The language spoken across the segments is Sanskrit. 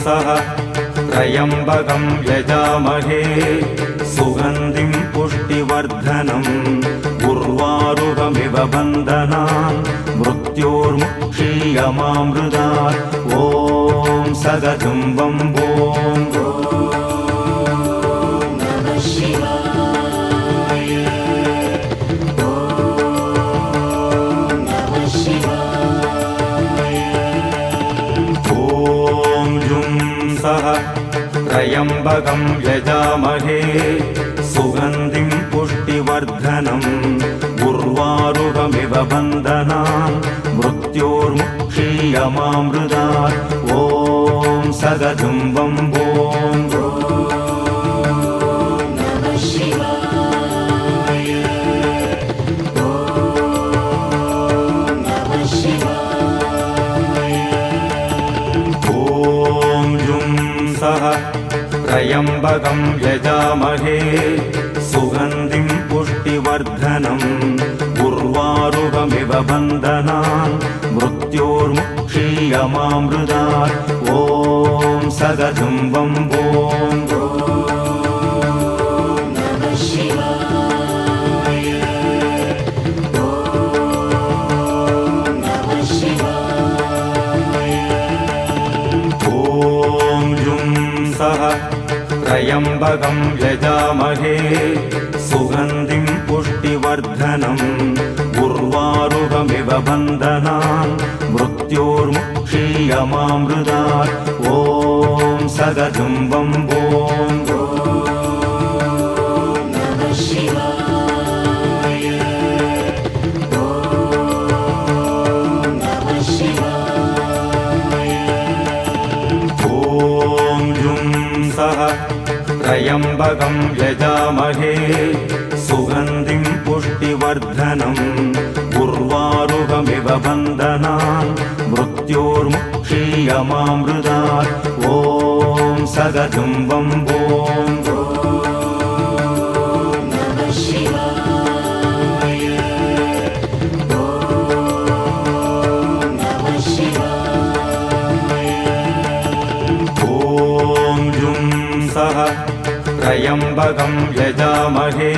सह त्र्यम्बकं यजामहे सुगन्धिं पुष्टिवर्धनम् उर्वारुकमिव बन्धनान् मृत्योर्मुक्षीयमामृतात् ॐ सगजं वम्बों सह त्र्यम्बकं यजामहे सुगन्धिं पुष्टिवर्धनम् उर्वारुकमिव बन्धनान् मृत्योर्मुक्षीयमामृतात् ॐ सगजं वम्बों सह त्र्यम्बकं यजामहे सुगन्धिं पुष्टिवर्धनम् उर्वारुकमिव बन्धनान् मृत्योर्मुक्षीयमामृतात् ॐ सगजं वम्बों सह त्र्यम्बकं यजामहे सुगन्धिं पुष्टिवर्धनम् उर्वारुकमिव बन्धनान् मृत्योर्मुक्षीयमामृतात् ॐ सगजं वम्बों सह त्र्यम्बकं यजामहे सुगन्धिं पुष्टिवर्धनम् उर्वारुकमिव बन्धनान् मृत्योर्मुक्षीयमामृतात् ॐ सगजं वम्बों सह त्र्यम्बकं यजामहे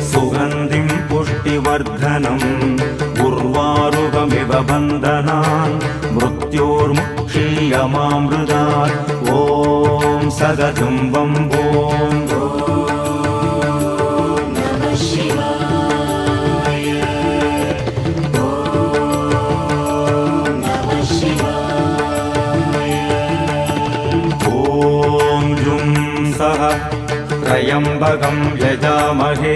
सुगन्धिं पुष्टिवर्धनम् उर्वारुकमिव बन्धनान् मृत्योर्मुक्षीयमामृतात् ॐ सगजं वम्बों सह त्र्यम्बकं यजामहे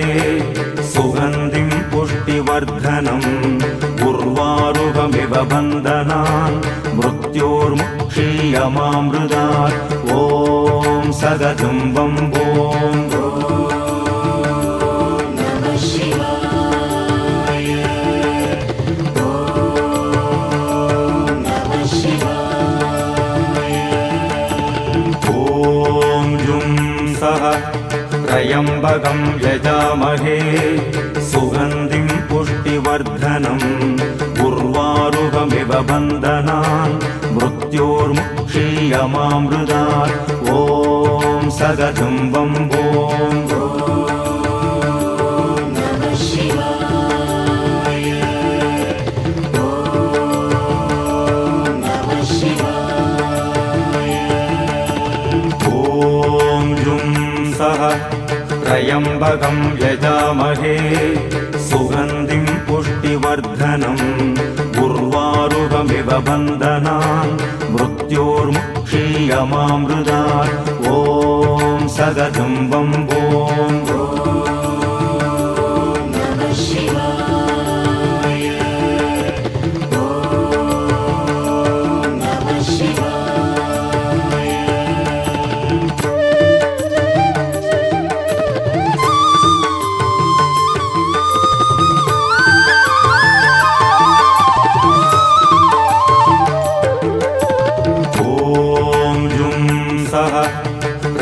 सुगन्धिं पुष्टिवर्धनम् उर्वारुकमिव बन्धनान् मृत्योर्मुक्षीयमामृतात् ॐ सगजं वम्बों सह त्र्यम्बकं यजामहे सुगन्धिं पुष्टिवर्धनम् उर्वारुकमिव बन्धनान् मृत्योर्मुक्षीयमामृतात् ॐ सगजं वम्बों सह त्र्यम्बकं यजामहे सुगन्धिं पुष्टिवर्धनम् उर्वारुकमिव बन्धनान् मृत्योर्मुक्षीयमामृतात् ॐ सगजं वम्बों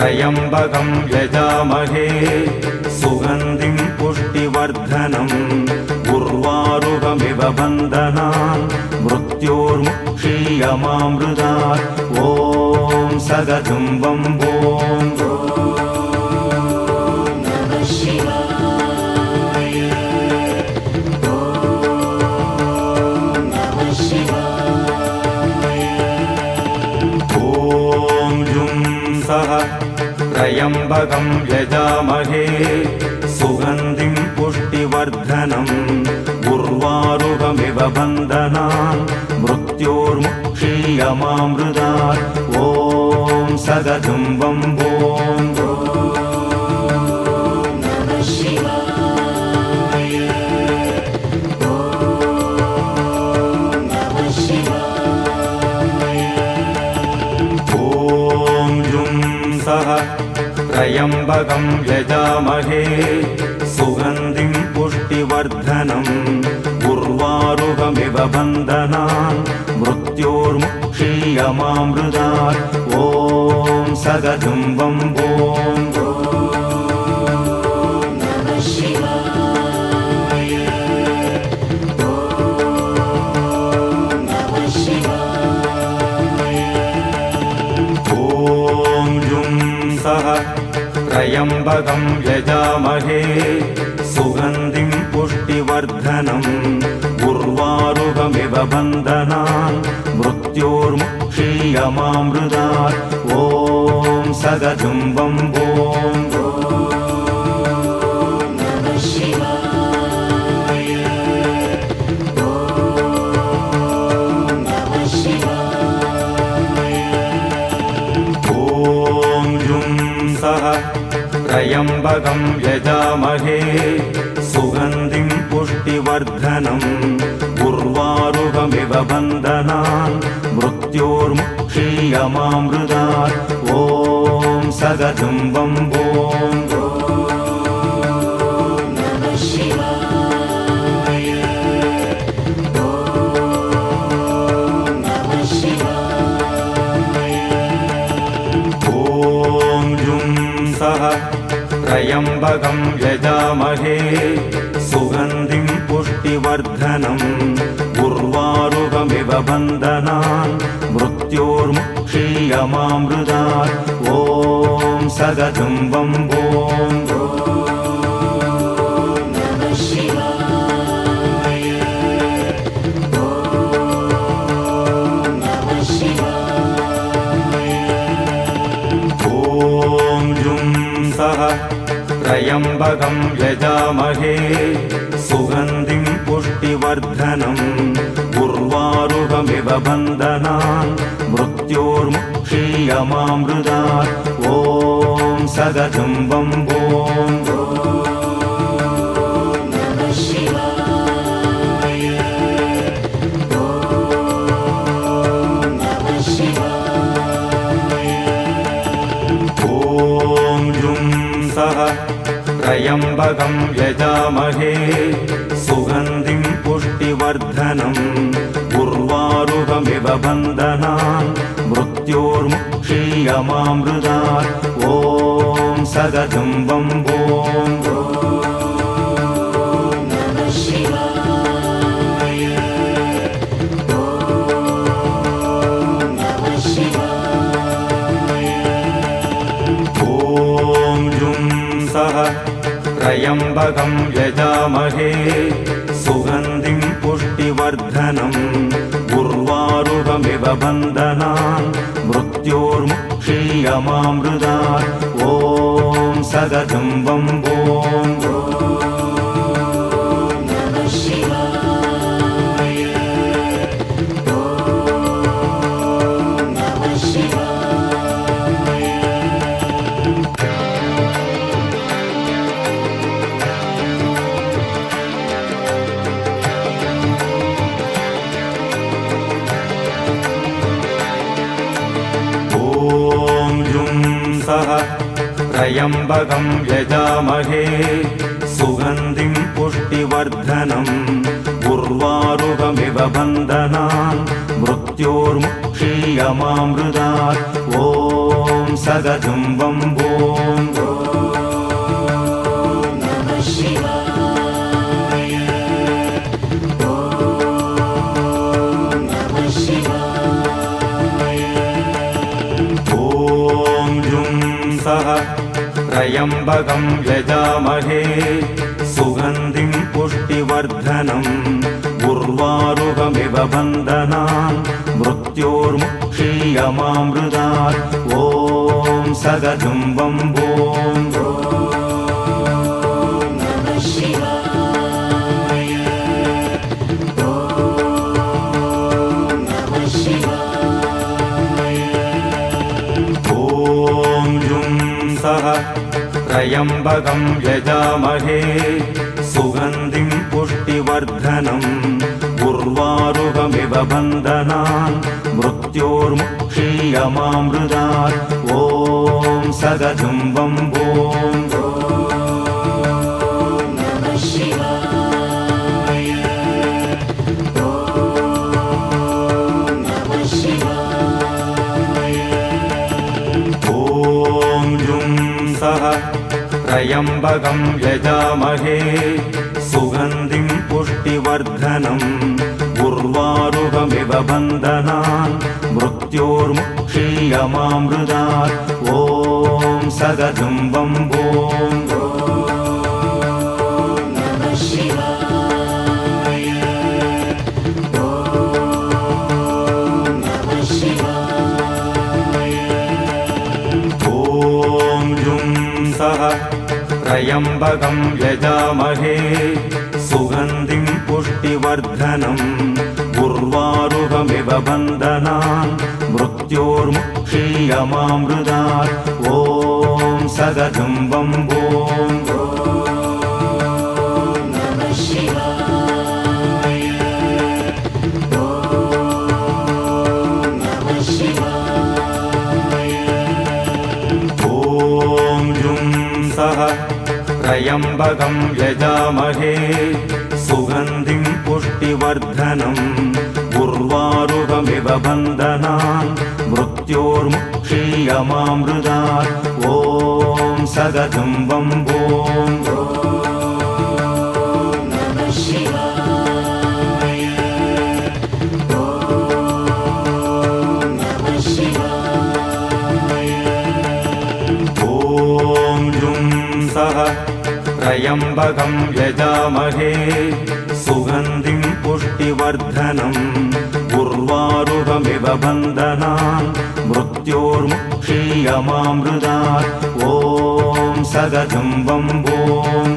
त्र्यम्बकं यजामहे सुगन्धिं पुष्टिवर्धनम् उर्वारुकमिव बन्धनान् मृत्योर्मुक्षीयमामृतात् ॐ सगजुम्बं ॐ त्र्यम्बकं यजामहे सुगन्धिं पुष्टिवर्धनम् उर्वारुकमिव बन्धनान् मृत्योर्मुक्षीयमामृतात् ॐ सगजुम्बं ॐ त्र्यम्बकं यजामहे सुगन्धिं पुष्टिवर्धनम् उर्वारुकमिव बन्धनान् मृत्योर्मुक्षीयमामृतात् ॐ सगजुम्बं ॐ त्र्यम्बकं यजामहे सुगन्धिं पुष्टिवर्धनम् उर्वारुकमिव बन्धनान् मृत्योर्मुक्षीयमामृतात् ॐ सगजुम्बं ॐ त्र्यम्बकं यजामहे सुगन्धिं पुष्टिवर्धनम् उर्वारुकमिव बन्धनान् मृत्योर्मुक्षीयमामृतात् ॐ सगजुम्बं ॐ त्र्यम्बकं यजामहे सुगन्धिं पुष्टिवर्धनम् उर्वारुकमिव बन्धनान् मृत्योर्मुक्षीयमामृतात् ॐ सगजुम्बं ॐ त्र्यम्बकं यजामहे सुगन्धिं पुष्टिवर्धनम् उर्वारुकमिव बन्धनान् मृत्योर्मुक्षीयमामृतात् ॐ सगजुम्बं ॐ त्र्यम्बकं यजामहे सुगन्धिं पुष्टिवर्धनम् उर्वारुकमिव बन्धनान् मृत्योर्मुक्षीयमामृतात् ॐ सगजुम्बं ॐ त्र्यम्बकं यजामहे सुगन्धिं पुष्टिवर्धनम् उर्वारुकमिव बन्धनान् मृत्योर्मुक्षीयमामृतात् ॐ सगजुम्बं ॐ त्र्यम्बकं यजामहे सुगन्धिं पुष्टिवर्धनम् उर्वारुकमिव बन्धनान् मृत्योर्मुक्षीयमामृतात् ॐ सगजुम्बं ॐ ॐ ॐ जुं सः त्र्यम्बकं यजामहे सुगन्धिं पुष्टिवर्धनम् उर्वारुकमिव बन्धनान् मृत्योर्मुक्षीयमामृतात् ॐ सगजुम्बं भूं त्र्यम्बकं यजामहे सुगन्धिं पुष्टिवर्धनम् उर्वारुकमिव बन्धनान् मृत्योर्मुक्षीयमामृतात् ॐ सगजुम्बं भूं त्र्यम्बकं यजामहे सुगन्धिं पुष्टिवर्धनम् उर्वारुकमिव बन्धनान् मृत्योर्मुक्षीयमामृतात् ॐ सगजुम्बं भूं त्र्यम्बकं यजामहे सुगन्धिं पुष्टिवर्धनम् उर्वारुकमिव बन्धनान् मृत्योर्मुक्षीयमामृतात् ॐ सगजुम्बं भूं त्र्यम्बकं यजामहे सुगन्धिं पुष्टिवर्धनम् उर्वारुकमिव बन्धनान् मृत्योर्मुक्षीयमामृतात् ॐ सगजुम्बं भूं त्र्यम्बकं यजामहे सुगन्धिं पुष्टिवर्धनम् उर्वारुकमिव बन्धनान् मृत्योर्मुक्षीयमामृतात् ॐ सगजुम्बं भूं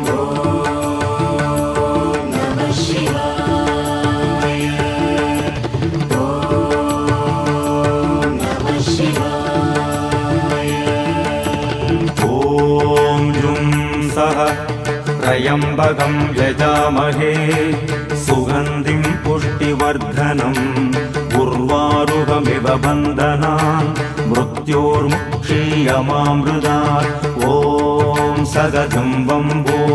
त्र्यम्बकं यजामहे सुगन्धिं पुष्टिवर्धनम् उर्वारुकमिव बन्धनान् मृत्योर्मुक्षीयमामृतात् ॐ सगजुम्बं भूं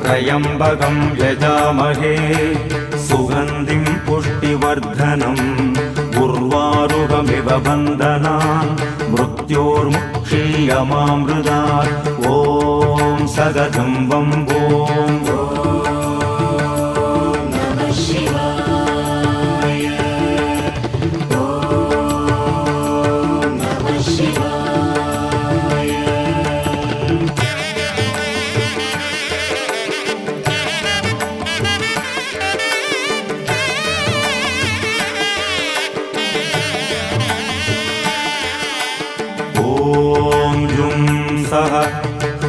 त्र्यम्बकं यजामहे सुगन्धिं पुष्टिवर्धनम् उर्वारुकमिव बन्धनान् मृत्योर्मुक्षीयमामृतात् ॐ सगजुम्बं भूं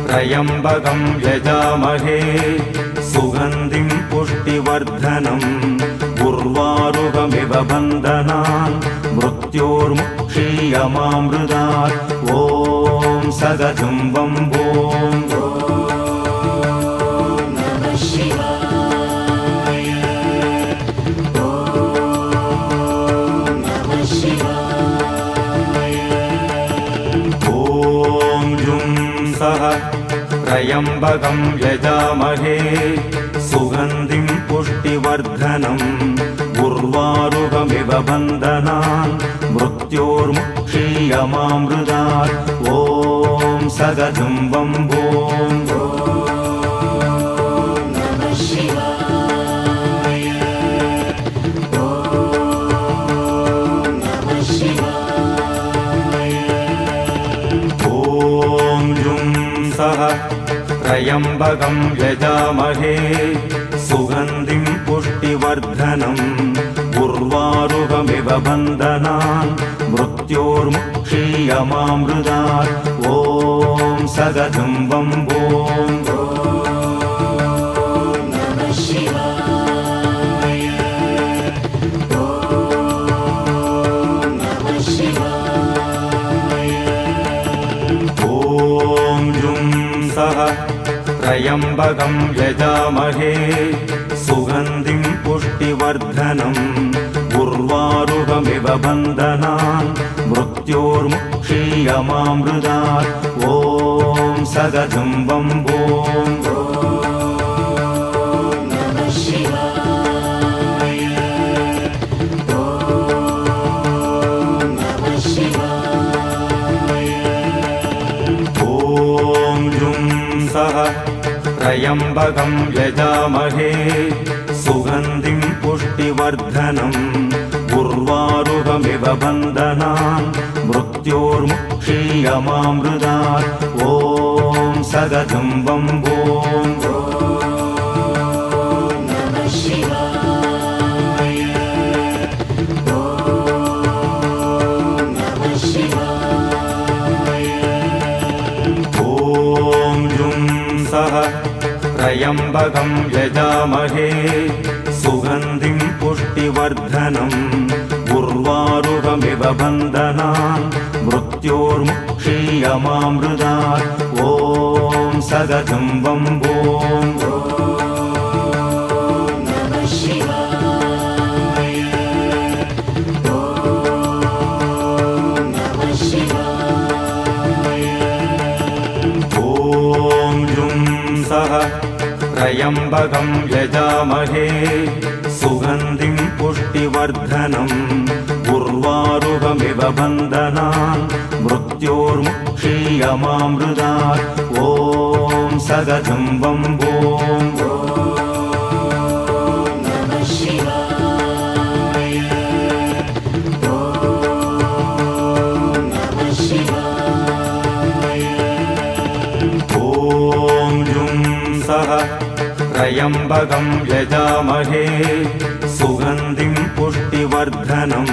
त्र्यम्बकं यजामहे सुगन्धिं पुष्टिवर्धनम् उर्वारुकमिव बन्धनान् मृत्योर्मुक्षीयमामृतात् ॐ सगजुम्बं भूं त्र्यम्बकं यजामहे सुगन्धिं पुष्टिवर्धनम् उर्वारुकमिव बन्धनान् मृत्योर्मुक्षीयमामृतात् क्षीयमामृतात् ॐ सगजुम्बं भूम् त्र्यम्बकं यजामहे सुगन्धिं पुष्टिवर्धनम् उर्वारुकमिव बन्धनान् मृत्योर्मुक्षीयमामृतात् ॐ सगजुम्बं भूम् त्र्यम्बकं यजामहे सुगन्धिं पुष्टिवर्धनम् उर्वारुकमिव बन्धनान् मृत्योर्मुक्षीयमामृतात् ॐ सगजुम्बं भूम् त्र्यम्बकं यजामहे सुगन्धिं पुष्टिवर्धनम् उर्वारुकमिव बन्धनान् मृत्योर्मुक्षीयमामृतात् ॐ सगजुम्बं भूम् त्र्यम्बकं यजामहे सुगन्धिं पुष्टिवर्धनम् उर्वारुकमिव बन्धनान् मृत्योर्मुक्षीयमामृतात् ॐ सगजुम्बं भूम् त्र्यम्बकं यजामहे सुगन्धिं पुष्टिवर्धनम् उर्वारुकमिव बन्धनान् मृत्योर्मुक्षीयमामृतात् ॐ सगजुम्बं भूम् त्र्यम्बकं यजामहे सुगन्धिं पुष्टिवर्धनम्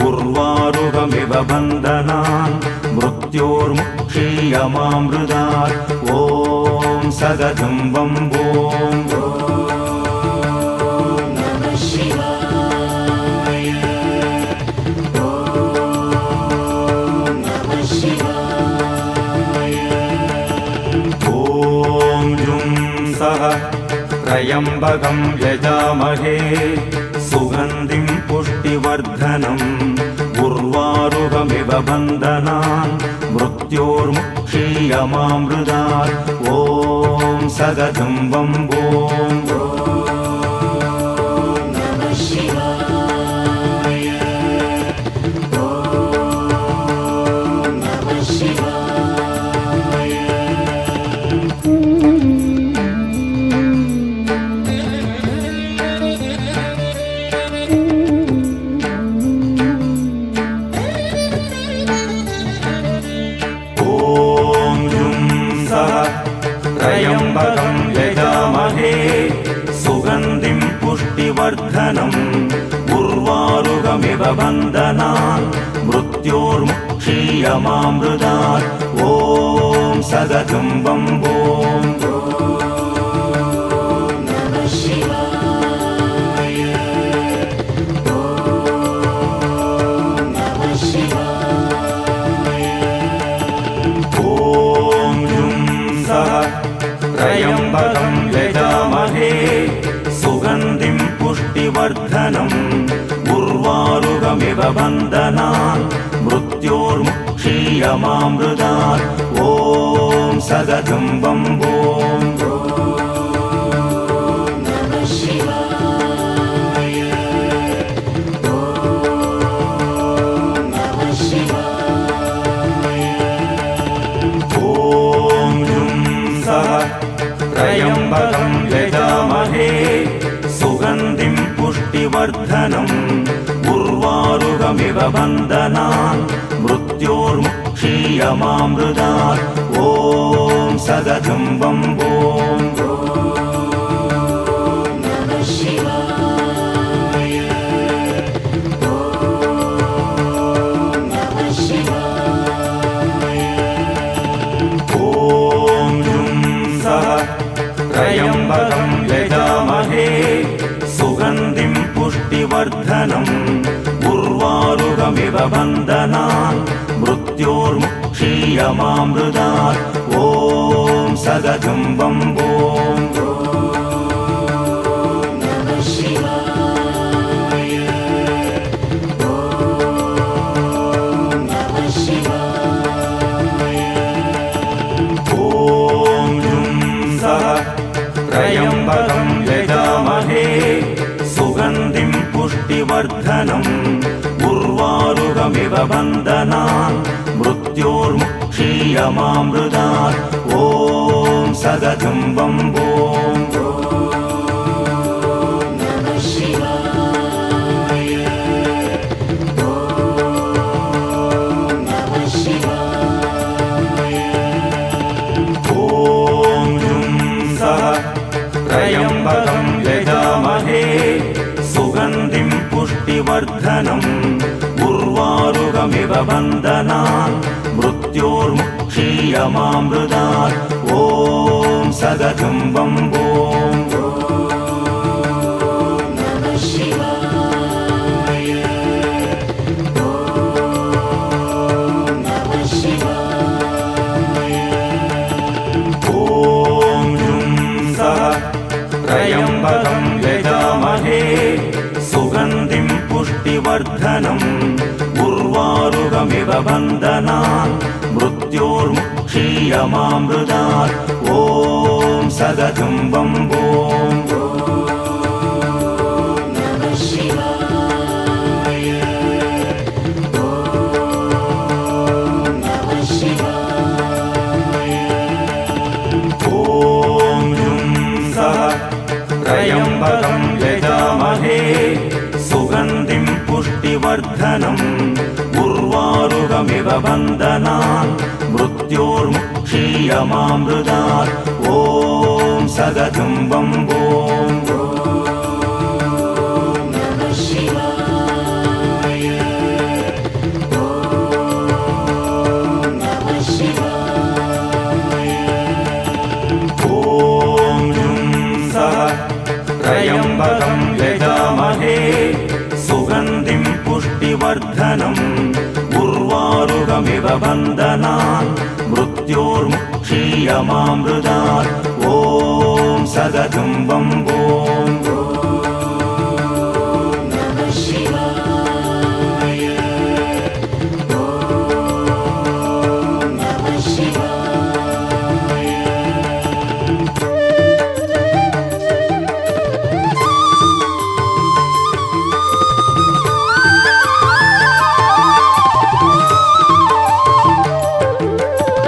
उर्वारुकमिव बन्धनान् मृत्योर्मुक्षीयमामृतात् ॐ सगजुम्बं भूम् त्र्यम्बकं यजामहे सुगन्धिं पुष्टिवर्धनम् उर्वारुकमिव बन्धनान् मृत्योर्मुक्षीयमामृतात् ॐ सगजुम्बं भूम् त्र्यम्बकं यजामहे सुगन्धिं पुष्टिवर्धनम् उर्वारुकमिव बन्धनान् मृत्योर्मुक्षीयमामृतात् ॐ सगजुम्बं भूम् त्र्यम्बकं यजामहे सुगन्धिं पुष्टिवर्धनम् उर्वारुकमिव बन्धनान् मृत्योर्मुक्षीयमामृतात् ॐ सगजुम्बं भूम् शिवाय बन्धनान् मृत्योर्मुक्षीयमामृतात् ॐ सदजं वम्बोम् त्र्यम्बकं यजामहे सुगन्धिं पुष्टिवर्धनम् उर्वारुकमिव बन्धनान् मृत्योर्मुक्षीयमामृतात् ॐ सदजं वम्बोम् त्र्यम्बकं यजामहे सुगन्धिं पुष्टिवर्धनम् उर्वारुकमिव बन्धनान् मृत्योर्मुक्षीयमामृतात् ॐ सदजं वम्बोम् त्र्यम्बकं यजामहे सुगन्धिं पुष्टिवर्धनम् उर्वारुकमिव बन्धनान् मृत्योर्मुक्षीयमामृतात् ॐ सदजं वम्बोम् त्र्यम्बकं यजामहे सुगन्धिं पुष्टिवर्धनम् उर्वारुकमिव बन्धनान् मृत्योर्मुक्षीयमामृतात् ॐ सदजं वम्बोम् त्र्यम्बकं यजामहे सुगन्धिं पुष्टिवर्धनम् उर्वारुकमिव बन्धनान् मृत्योर्मुक्षीयमामृतात् ॐ सदजं वम्बोम् त्र्यम्बकं यजामहे सुगन्धिं पुष्टिवर्धनम् उर्वारुकमिव बन्धनान् मृत्योर्मुक्षीयमामृतात् ॐ सदजं वम्बोम्